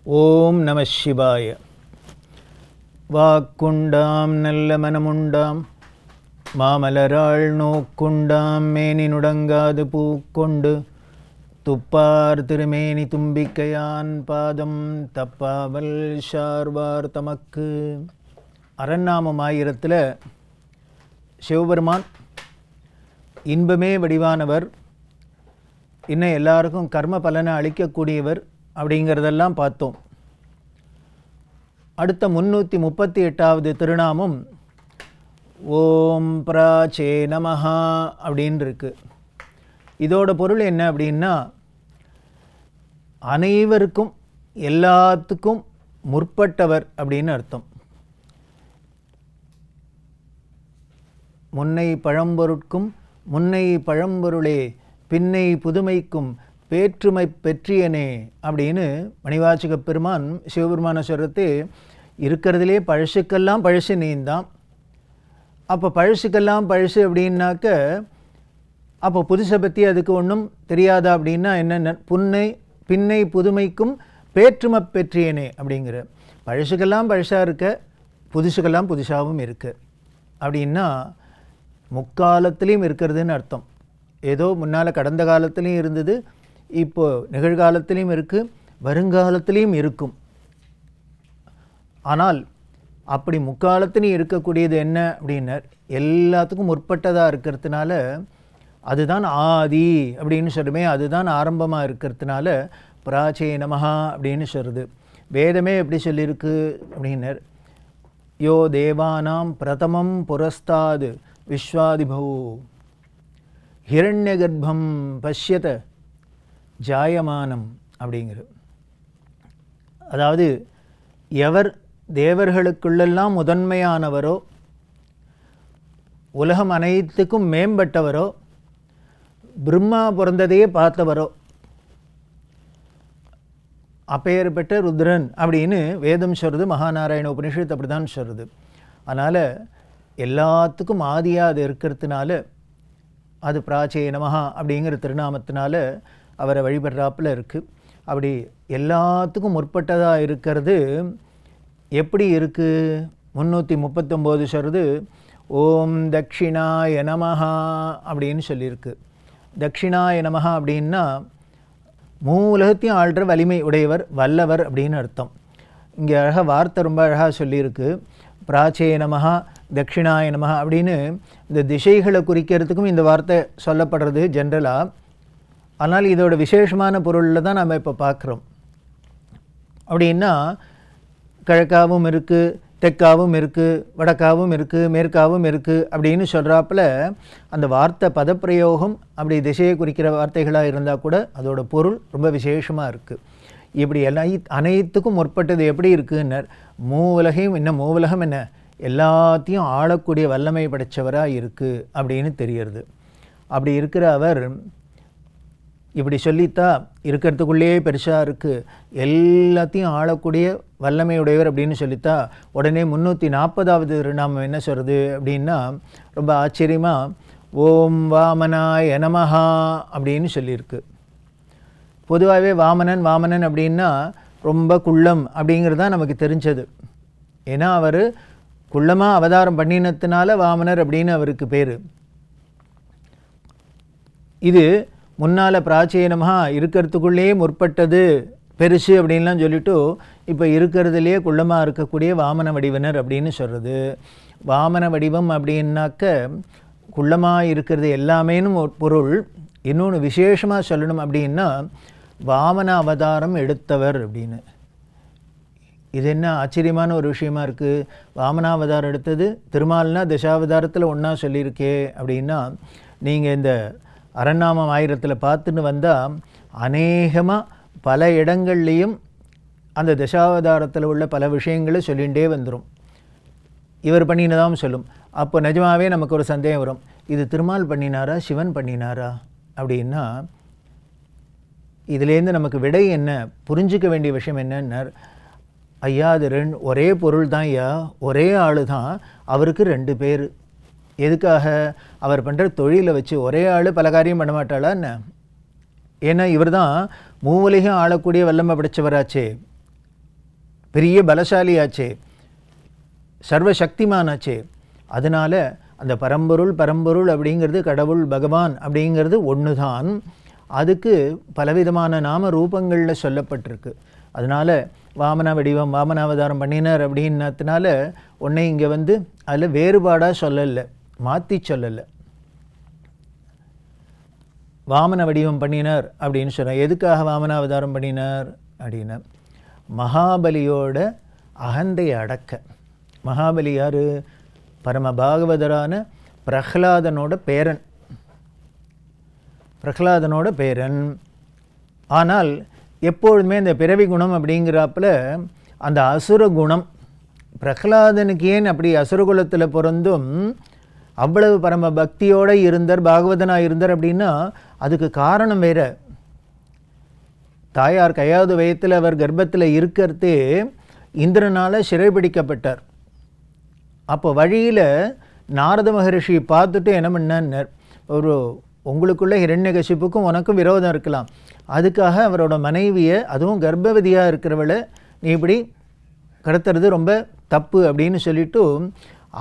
ஓம் நம சிவாய. வாக்குண்டாம் நல்ல மனமுண்டாம் மாமலராள் நோக்குண்டாம் மேனி நுடங்காது பூக்கொண்டு துப்பார் திருமேனி தும்பிக்கையான் பாதம் தப்பாவல் ஷார்வார் தமக்கு. அரண்நாமம் 1000 சிவபெருமான் இன்பமே வடிவானவர், இன்னும் எல்லாருக்கும் கர்ம பலனை அளிக்கக்கூடியவர் அப்படிங்கிறதெல்லாம் பார்த்தோம். அடுத்த 338வது திருநாமம் ஓம் பிராச்சே நமஹா அப்படின்னு இருக்கு. இதோட பொருள் என்ன அப்படின்னா, அனைவருக்கும் எல்லாத்துக்கும் முற்பட்டவர் அப்படின்னு அர்த்தம். முன்னை பழம்பொருட்கும் முன்னை பழம்பொருளே பின்னை புதுமைக்கும் பேற்றுமை பெற்றியனே அப்படின்னு மணிவாசக பெருமான் சிவபெருமான சொல்றது. இருக்கிறதுலே பழசுக்கெல்லாம் பழசு நீந்தான். அப்போ பழசுக்கெல்லாம் பழசு அப்படின்னாக்க அப்போ புதுசை பற்றி அதுக்கு ஒன்றும் தெரியாதா அப்படின்னா என்னென்ன, பின்னை புதுமைக்கும் பேற்றுமை பெற்றியனே அப்படிங்கிற. பழசுக்கெல்லாம் பழசாக இருக்க, புதுசுக்கெல்லாம் புதுசாகவும் இருக்குது அப்படின்னா முக்காலத்துலேயும் இருக்கிறதுன்னு அர்த்தம். ஏதோ முன்னால் கடந்த காலத்துலேயும் இருந்தது, இப்போது நிகழ்காலத்திலையும் இருக்குது, வருங்காலத்திலையும் இருக்கும். ஆனால் அப்படி முக்காலத்திலையும் இருக்கக்கூடியது என்ன அப்படின்னர், எல்லாத்துக்கும் முற்பட்டதாக இருக்கிறதுனால அதுதான் ஆதி அப்படின்னு சொல்லுமே, அதுதான் ஆரம்பமாக இருக்கிறதுனால பிராச்சே நமஹா அப்படின்னு சொல்கிறது. வேதமே எப்படி சொல்லியிருக்கு அப்படின்னர், யோ தேவானாம் பிரதமம் புரஸ்தாது விஸ்வாதிபூ ஹிரண்ய கர்ப்பம் பஷ்யத ஜாயமானம் அப்படிங்கிறது. அதாவது எவர் தேவர்களுக்குள்ளெல்லாம் முதன்மையானவரோ, உலகம் அனைத்துக்கும் மேம்பட்டவரோ, பிரம்மா பிறந்ததையே பார்த்தவரோ, அப்பேற்பட்ட ருத்ரன் அப்படின்னு வேதம் சொல்கிறது. மகாநாராயண உபனிஷத்து அப்படி தான் சொல்கிறது. அதனால் எல்லாத்துக்கும் ஆதியாக அது இருக்கிறதுனால அது பிராச்சே நமஹா அப்படிங்கிற திருநாமத்தினால அவரை வழிபடுறாப்பில் இருக்குது. அப்படி எல்லாத்துக்கும் முற்பட்டதாக இருக்கிறது எப்படி இருக்குது? 339 சொல்கிறது ஓம் தக்ஷிணாய நமஹா அப்படின்னு சொல்லியிருக்கு. தக்ஷிணாய நமஹா அப்படின்னா மூலகத்தையும் ஆள்ற வலிமை உடையவர், வல்லவர் அப்படின்னு அர்த்தம். இங்கே அழகாக வார்த்தை ரொம்ப அழகாக சொல்லியிருக்கு. பிராச்சே நமஹா தக்ஷிணாய நமஹா அப்படின்னு இந்த திசைகளை குறிக்கிறதுக்கும் இந்த வார்த்தை சொல்லப்படுறது ஜென்ரலாக. ஆனால் இதோட விசேஷமான பொருளில் தான் நம்ம இப்போ பார்க்குறோம். அப்படின்னா கிழக்காவும் இருக்குது, தெற்காவும் இருக்குது, வடக்காவும் இருக்குது, மேற்காவும் இருக்குது அப்படின்னு சொல்கிறாப்புல அந்த வார்த்தை பதப்பிரயோகம் அப்படி திசையை குறிக்கிற வார்த்தைகளாக இருந்தால் கூட அதோட பொருள் ரொம்ப விசேஷமாக இருக்குது. இப்படி அனைத்துக்கும் முற்பட்டது எப்படி இருக்குன்னர், மூவுலகையும் இன்னும் மூவுலகம் என்ன எல்லாத்தையும் ஆளக்கூடிய வல்லமை படைத்தவராக இருக்குது அப்படின்னு தெரியறது. அப்படி இருக்கிற அவர் இப்படி சொல்லித்தா இருக்கிறதுக்குள்ளேயே பெருசாக இருக்குது, எல்லாத்தையும் ஆளக்கூடிய வல்லமையுடையவர் அப்படின்னு சொல்லித்தா உடனே 340வது திருநாமம் என்ன சொல்கிறது அப்படின்னா ரொம்ப ஆச்சரியமாக ஓம் வாமனாய நமஹா அப்படின்னு சொல்லியிருக்கு. பொதுவாகவே வாமனன் அப்படின்னா ரொம்ப குள்ளம் அப்படிங்கிறது தான் நமக்கு தெரிஞ்சது. ஏன்னா அவர் குள்ளமாக அவதாரம் பண்ணினத்தினால வாமனர் அப்படின்னு அவருக்கு பேர். இது முன்னால் பிராச்சே நமஹா இருக்கிறதுக்குள்ளேயே முற்பட்டது பெருசு அப்படின்லாம் சொல்லிவிட்டு இப்போ இருக்கிறதுலே குள்ளமாக இருக்கக்கூடிய வாமன வடிவனர் அப்படின்னு சொல்கிறது. வாமன வடிவம் அப்படின்னாக்க குள்ளமாக இருக்கிறது எல்லாமேனும் ஒரு பொருள். இன்னொன்று விசேஷமாக சொல்லணும் அப்படின்னா வாமன அவதாரம் எடுத்தவர் அப்படின்னு. இது என்ன ஆச்சரியமான ஒரு விஷயமா இருக்குது. வாமனாவதாரம் எடுத்தது திருமால்னா தசாவதாரத்தில் ஒன்றா சொல்லியிருக்கே அப்படின்னா, நீங்கள் இந்த அரண்நாமம் 1000 பார்த்துன்னு வந்தால் அநேகமாக பல இடங்கள்லேயும் அந்த தசாவதாரத்தில் உள்ள பல விஷயங்களை சொல்லிகிட்டே வந்துடும். இவர் பண்ணினதாகவும் சொல்லும். அப்போ நிஜமாகவே நமக்கு ஒரு சந்தேகம் வரும், இது திருமால் பண்ணினாரா சிவன் பண்ணினாரா அப்படின்னா இதுலேருந்து நமக்கு விடை என்ன, புரிஞ்சிக்க வேண்டிய விஷயம் என்னன்னா, ஐயா அது ஒரே பொருள் தான் ஐயா, ஒரே ஆள் தான், அவருக்கு 2 பேர். எதுக்காக? அவர் பண்ணுற தொழிலை வச்சு ஒரே ஆள் பல காரியம் பண்ண மாட்டாளா என்ன? ஏன்னா இவர் தான் மூவுலகம் ஆளக்கூடிய வல்லமை படைச்சவராச்சே. பெரிய பலசாலியாச்சே, சர்வசக்திமானாச்சே. அதனால் அந்த பரம்பொருள் அப்படிங்கிறது கடவுள் பகவான் அப்படிங்கிறது ஒன்று தான். அதுக்கு பலவிதமான நாம ரூபங்களில் சொல்லப்பட்டிருக்கு. அதனால் வாமன வடிவம், வாமனாவதாரம் பண்ணினார் அப்படின்னதுனால உன்னை இங்கே அதில் வேறுபாடாக சொல்லலை, மாற்றி சொல்லலை. வாமன வடிவம் பண்ணினார் அப்படின்னு சொன்னார். எதுக்காக வாமனாவதாரம் பண்ணினார் அப்படின்னா மகாபலியோட அகந்தையை அடக்க. மகாபலி யார்? பரம பாகவதரான பிரஹ்லாதனோட பேரன். பிரஹ்லாதனோட பேரன். ஆனால் எப்பொழுதுமே இந்த பிறவி குணம் அப்படிங்கிறாப்புல அந்த அசுர குணம் பிரஹ்லாதனுக்கு ஏன் அப்படி அசுரகுலத்தில் பிறந்தும் அவ்வளவு பரம பக்தியோடு இருந்தார், பாகவதனாக இருந்தார் அப்படின்னா அதுக்கு காரணம் வேறு. தாயார் கையாவது வயத்தில் அவர் கர்ப்பத்தில் இருக்கிறதே இந்திரனால் சிறைபிடிக்கப்பட்டார். அப்போ வழியில் நாரத மகரிஷி பார்த்துட்டு என்ன பண்ணார், உங்களுக்குள்ள ஹிரண்யகசிப்புக்கும் உனக்கும் விரோதம் இருக்கலாம், அதுக்காக அவரோட மனைவியை, அதுவும் கர்ப்பவதியாக இருக்கிறவளை நீ இப்படி கடத்துறது ரொம்ப தப்பு அப்படின்னு சொல்லிவிட்டு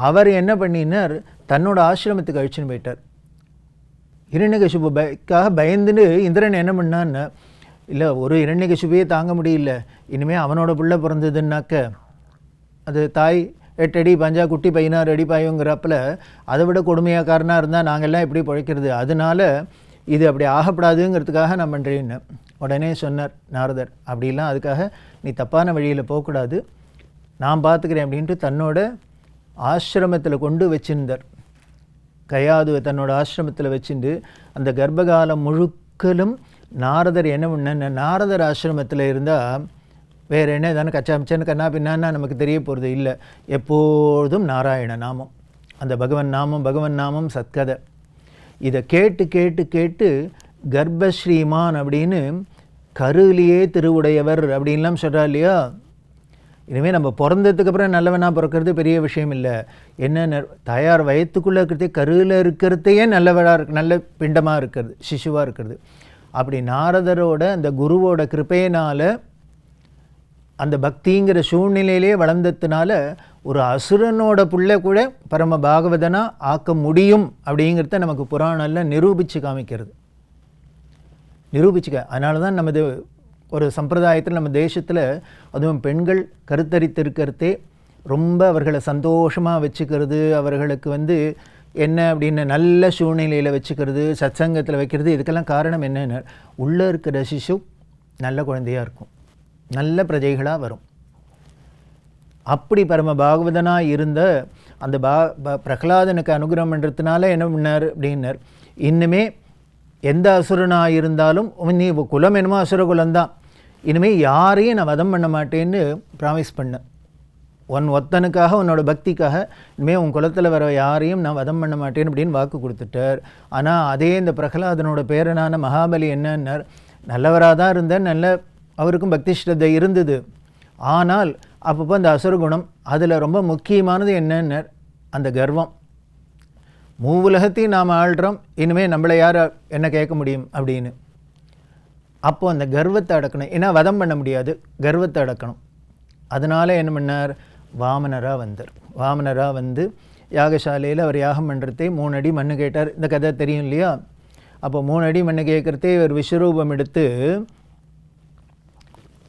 அவர் என்ன பண்ணினார், தன்னோட ஆசிரமத்துக்கு அழிச்சுன்னு போயிட்டார். ஹிரண்யகசிப்புக்காக பயந்துன்னு இந்திரன் என்ன பண்ணான்னு, இல்லை ஒரு ஹிரண்யகசிப்பையே தாங்க முடியல, இனிமேல் அவனோட பிள்ளை பிறந்ததுன்னாக்க அது தாய் 8 அடி பாஞ்சா குட்டி 16 அடி பாயுங்கிறப்பில் அதை விட கொடுமையாக்காரனாக இருந்தால் நாங்கள்லாம் எப்படி பிழைக்கிறது, அதனால் இது அப்படி ஆகப்படாதுங்கிறதுக்காக நான் பண்ணுறேன்னு உடனே சொன்னார் நாரதர். அப்படிலாம் அதுக்காக நீ தப்பான வழியில் போகக்கூடாது, நான் பார்த்துக்கிறேன் அப்படின்ட்டு தன்னோட ஆசிரமத்தில் கொண்டு வச்சிருந்தார். கையாதுவை தன்னோட ஆசிரமத்தில் வச்சுட்டு அந்த கர்ப்பகாலம் முழுக்கலும் நாரதர் என்ன பண்ண, நாரதர் ஆசிரமத்தில் இருந்தால் வேறு என்ன தானே கச்சாமிச்சன்னு கண்ணா பின்னான்னா நமக்கு தெரிய போகிறது இல்லை. எப்போதும் நாராயண நாமம், அந்த பகவன் நாமம் சத்கதை. இதை கேட்டு கேட்டு கேட்டு கர்ப்பஸ்ரீமான் அப்படின்னு கருவிலேயே திருவுடையவர் அப்படின்லாம் சொல்கிறா இல்லையா. இனிமேல் நம்ம பிறந்ததுக்கப்புறம் நல்லவனாக பிறக்கிறது பெரிய விஷயம் இல்லை. என்ன தாயார் வயத்துக்குள்ளே இருக்கிறதே, கருவில் இருக்கிறதையே நல்லவனாக இருக்கு, நல்ல பிண்டமாக இருக்கிறது, சிசுவாக இருக்கிறது. அப்படி நாரதரோட அந்த குருவோட கிருப்பையினால் அந்த பக்திங்கிற சூழ்நிலையிலே வளர்ந்ததுனால ஒரு அசுரனோட புள்ளை கூட பரம பாகவதனாக ஆக்க முடியும் அப்படிங்கிறத நமக்கு புராணத்தில் நிரூபித்து காமிக்கிறது. அதனால தான் நமது ஒரு சம்பிரதாயத்தில் நம்ம தேசத்தில் அதுவும் பெண்கள் கருத்தரித்திருக்கிறதே ரொம்ப அவர்களை சந்தோஷமாக வச்சுக்கிறது, அவர்களுக்கு என்ன அப்படின்னு நல்ல சூழ்நிலையில் வச்சுக்கிறது, சத்சங்கத்தில் வைக்கிறது. இதுக்கெல்லாம் காரணம் என்னென்ன, உள்ளே இருக்கிற சிசு நல்ல குழந்தையாக இருக்கும், நல்ல பிரஜைகளாக வரும். அப்படி பரம பாகவதனாக இருந்த அந்த பிரகலாதனுக்கு அனுகிரகம் பண்ணுறதுனால என்ன பண்ணார் அப்படின்னார், இன்னுமே எந்த அசுரனாக இருந்தாலும் நீ குலம் என்னமோ அசுர குலம்தான், இனிமேல் யாரையும் நான் வதம் பண்ண மாட்டேன்னு ப்ராமிஸ் பண்ணேன். ஒத்தனுக்காக உன்னோட பக்திக்காக இனிமேல் உன் குலத்தில் வர யாரையும் நான் வதம் பண்ண மாட்டேன்னு அப்படின்னு வாக்கு கொடுத்துட்டார். ஆனால் அதே இந்த பிரகலாதனோட பேரனான மகாபலி என்னன்னார், நல்லவராக தான் இருந்தார், நல்ல அவருக்கும் பக்தி ஸ்ரத்தை இருந்தது. ஆனால் அப்பப்போ அந்த அசுரகுணம், அதில் ரொம்ப முக்கியமானது என்னன்னார், அந்த கர்வம். மூவுலகத்தையும் நாம் ஆள்றோம், இனிமேல் நம்மளை யார் என்ன கேட்க முடியும் அப்படின்னு. அப்போது அந்த கர்வத்தை அடக்கணும், ஏன்னா வதம் பண்ண முடியாது, கர்வத்தை அடக்கணும். அதனால் என்ன பண்ணார், வாமனராக யாகசாலையில் அவர் யாகம் பண்ணுறதே 3 அடி மண்ணு கேட்டார். இந்த கதை தெரியும் இல்லையா. அப்போ 3 அடி மண்ணு கேட்குறதே ஒரு விஸ்வரூபம் எடுத்து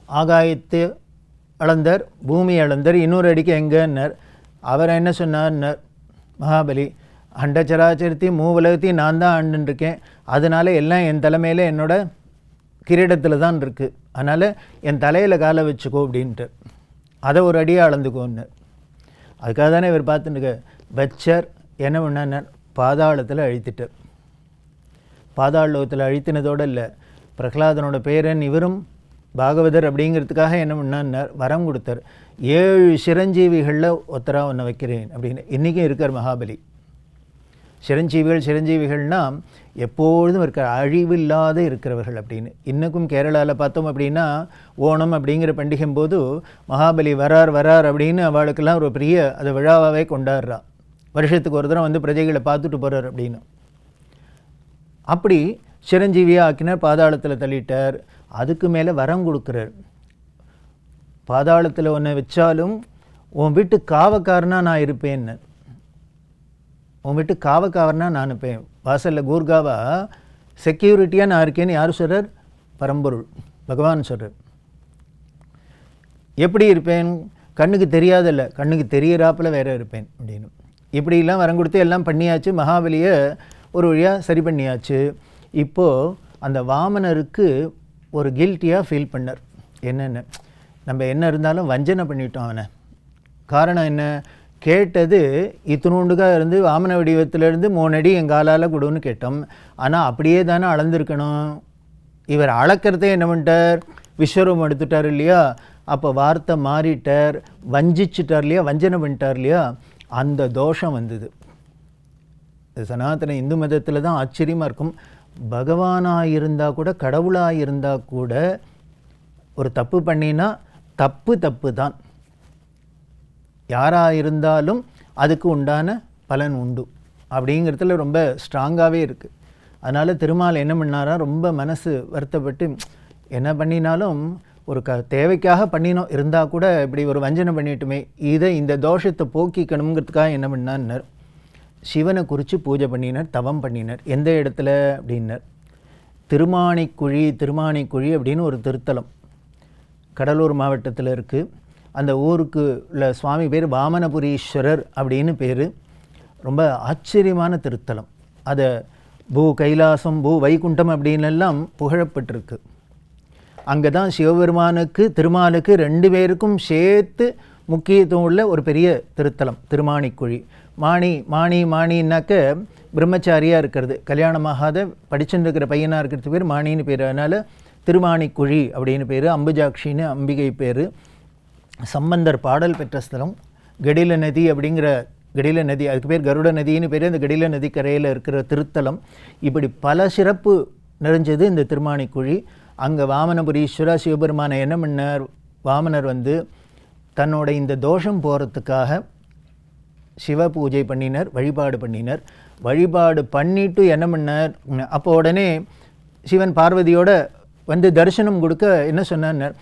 ஆகாயத்தை அளந்தார், பூமி அளந்தார், இன்னொரு அடிக்கு எங்கன்னார். அவர் என்ன சொன்னார்னார் மகாபலி, அண்டச்சராச்சரத்தையும் மூவுலகத்தையும் நான் தான் ஆண்டுருக்கேன், அதனால் எல்லாம் என் தலைமையில் என்னோட கிரீடத்தில் தான் இருக்குது, அதனால் என் தலையில் காலை வச்சுக்கோ அப்படின்ட்டு அதை ஒரு அடியாக அளந்துக்கோன்னு. அதுக்காக தானே இவர் பார்த்துட்டு வச்சர் என்ன பண்ணார், பாதாளத்தில் அழித்திட்டார். பாதாளத்தில் அழித்தினதோடு இல்லை, பிரகலாதனோட பேரன் இவரும் பாகவதர் அப்படிங்கிறதுக்காக என்ன பண்ணார், வரம் கொடுத்தார். 7 சிரஞ்சீவிகளில் ஒருத்தராக ஒன்று வைக்கிறேன் அப்படின்னு. இன்றைக்கும் இருக்கார் மகாபலி. சிரஞ்சீவிகள்னால் எப்பொழுதும் இருக்கிற அழிவில்லாத இருக்கிறவர்கள் அப்படின்னு. இன்றைக்கும் கேரளாவில் பார்த்தோம் அப்படின்னா ஓணம் அப்படிங்கிற பண்டிகை போது மகாபலி வரார் அப்படின்னு அவளுக்கெல்லாம் ஒரு பெரிய அதை விழாவாகவே கொண்டாடுறா. வருஷத்துக்கு ஒரு தடவை பிரஜைகளை பார்த்துட்டு போகிறார் அப்படின்னு. அப்படி சிரஞ்சீவியாக ஆக்கினார், பாதாளத்தில் தள்ளிட்டார். அதுக்கு மேலே வரம் கொடுக்குறார். பாதாளத்தில் உன்னை வச்சாலும் உன் வீட்டு காவக்காரனாக நான் இருப்பேன்னு. உன் வீட்டு காவக்காரனாக நான் இருப்பேன். வாசலில் கூர்காவா செக்யூரிட்டியாக நான் இருக்கேன்னு யார் சொல்கிறார்? பரம்பொருள் பகவான் சொல்கிறார். எப்படி இருப்பேன்? கண்ணுக்கு தெரியாதில்ல, கண்ணுக்கு தெரியிறாப்பில் வேற இருப்பேன் அப்படின்னு. இப்படிலாம் வரம் கொடுத்து எல்லாம் பண்ணியாச்சு. மகாபலியை ஒரு வழியாக சரி பண்ணியாச்சு. இப்போது அந்த வாமனருக்கு ஒரு கில்ட்டியாக ஃபீல் பண்ணார். என்னென்ன நம்ம என்ன இருந்தாலும் வஞ்சனை பண்ணிட்டோம் அவனை. காரணம் என்ன? கேட்டது இத்தினூண்டுக்காக இருந்து வாமன வடிவத்திலேருந்து 3 அடி எங்காலால் கொடுன்னு கேட்டோம். ஆனால் அப்படியே தானே அளந்திருக்கணும். இவர் அளக்கிறதே என்ன பண்ணிட்டார்? விஸ்வரூபம் எடுத்துட்டார் இல்லையா? அப்போ வார்த்தை மாறிட்டார், வஞ்சிச்சிட்டார் இல்லையா, வஞ்சனை பண்ணிட்டார் இல்லையா? அந்த தோஷம் வந்தது. சனாதன இந்து மதத்தில் தான் ஆச்சரியமாக இருக்கும். பகவானாக இருந்தால் கூட, கடவுளாக இருந்தால் கூட ஒரு தப்பு பண்ணினா தப்பு தான். யாராக இருந்தாலும் அதுக்கு உண்டான பலன் உண்டு அப்படிங்கிறதுல ரொம்ப ஸ்ட்ராங்காகவே இருக்குது. அதனால் திருமால் என்ன பண்ணாரா, ரொம்ப மனசு வருத்தப்பட்டு என்ன பண்ணினாலும் ஒரு தேவைக்காக பண்ணினோம், இருந்தால் கூட இப்படி ஒரு வஞ்சனை பண்ணிட்டுமே, இந்த தோஷத்தை போக்கிக்கணுங்கிறதுக்காக என்ன பண்ணார்? சிவனை குறித்து பூஜை பண்ணினார், தவம் பண்ணினார். எந்த இடத்துல அப்படின்னார்? திருமாணிக்குழி அப்படின்னு ஒரு திருத்தலம் கடலூர் மாவட்டத்தில் இருக்குது. அந்த ஊருக்கு உள்ள சுவாமி பேர் வாமனபுரீஸ்வரர் அப்படின்னு பேர். ரொம்ப ஆச்சரியமான திருத்தலம். அதை பூ கைலாசம், பூ வைகுண்டம் அப்படின்லாம் புகழப்பட்டிருக்கு. அங்கே தான் சிவபெருமானுக்கு திருமாலுக்கு 2 பேருக்கும் சேர்த்து முக்கியத்துவம் உள்ள ஒரு பெரிய திருத்தலம் திருமாணிக்குழி. மாணின்னாக்க பிரம்மச்சாரியாக இருக்கிறது, கல்யாணமாகாத படிச்சுட்டு இருக்கிற பையனாக இருக்கிறது பேர் மாணின்னு பேர். அதனால் திருமாணிக்குழி அப்படின்னு பேர். அம்புஜாட்சின்னு அம்பிகை பேர். சம்பந்தர் பாடல் பெற்ற ஸ்தலம். கடில நதி அப்படிங்கிற கடில நதி, அதுக்கு பேர் கருட நதின்னு பேர். அந்த கடில நதி கரையில் இருக்கிற திருத்தலம். இப்படி பல சிறப்பு நிறைஞ்சது இந்த திருமாணிக்குழி. அங்கே வாமனபுரீஸ்வரா சிவபெருமானை என்ன பண்ணார்? வாமனர் தன்னோட இந்த தோஷம் போகிறதுக்காக சிவ பூஜை பண்ணினர், வழிபாடு பண்ணினர். வழிபாடு பண்ணிட்டு என்ன பண்ணார்? அப்போ உடனே சிவன் பார்வதியோட தரிசனம் கொடுக்க என்ன சொன்னார்?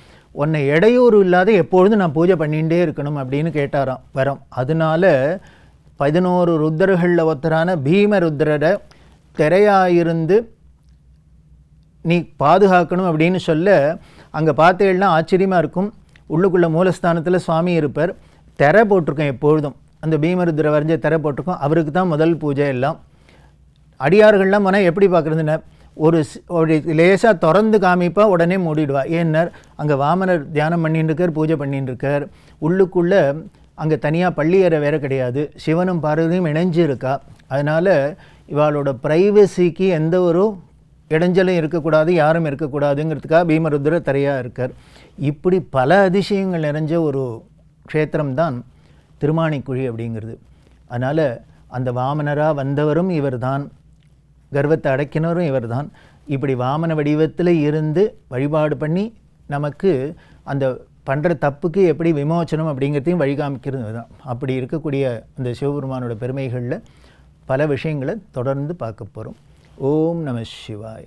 உன்னை இடையூறு இல்லாத எப்பொழுதும் நான் பூஜை பண்ணிகிட்டே இருக்கணும் அப்படின்னு கேட்டாராம் வரம். அதனால 11 ருத்ரர்களில் ஒருத்தரான பீமருத்ரரை திரையாயிருந்து நீ பாதுகாக்கணும் அப்படின்னு சொல்ல, அங்கே பார்த்தேன்னா ஆச்சரியமாக இருக்கும். உள்ளுக்குள்ளே மூலஸ்தானத்தில் சுவாமி இருப்பார். திரை போட்டிருக்கோம் எப்பொழுதும். அந்த பீமருத்ர வரைஞ்ச திரை போட்டிருக்கோம். அவருக்கு தான் முதல் பூஜை எல்லாம். அடியார்கள்லாம் போனால் எப்படி பார்க்குறதுன்னா, ஒரு லேசாக திறந்து காமிப்பா, உடனே மூடிடுவா. ஏன்னர் அங்கே வாமனர் தியானம் பண்ணின்னு இருக்கார், பூஜை பண்ணின்னு இருக்கார். உள்ளுக்குள்ளே அங்கே தனியாக பள்ளியறை வேறு கிடையாது. சிவனும் பார்வதியும் இணைஞ்சு இருக்கா. அதனால் இவாளோட ப்ரைவசிக்கு எந்த ஒரு இடைஞ்சலும் இருக்கக்கூடாது, யாரும் இருக்கக்கூடாதுங்கிறதுக்காக பீமருத்ர தரையாக இருக்கார். இப்படி பல அதிசயங்கள் நிறைஞ்ச ஒரு க்ஷேத்திரம்தான் திருமாணிக்குழி அப்படிங்கிறது. அதனால் அந்த வாமனராக வந்தவரும் இவர் தான், கர்வத்தை அடக்கினரும் இவர் தான். இப்படி வாமன வடிவத்தில் இருந்து வழிபாடு பண்ணி நமக்கு அந்த பண்ணுற தப்புக்கு எப்படி விமோச்சனம் அப்படிங்கிறதையும் வழிகாமிக்கிறது தான். அப்படி இருக்கக்கூடிய அந்த சிவபெருமானோட பெருமைகளில் பல விஷயங்களை தொடர்ந்து பார்க்க போகிறோம். ஓம் நம சிவாய.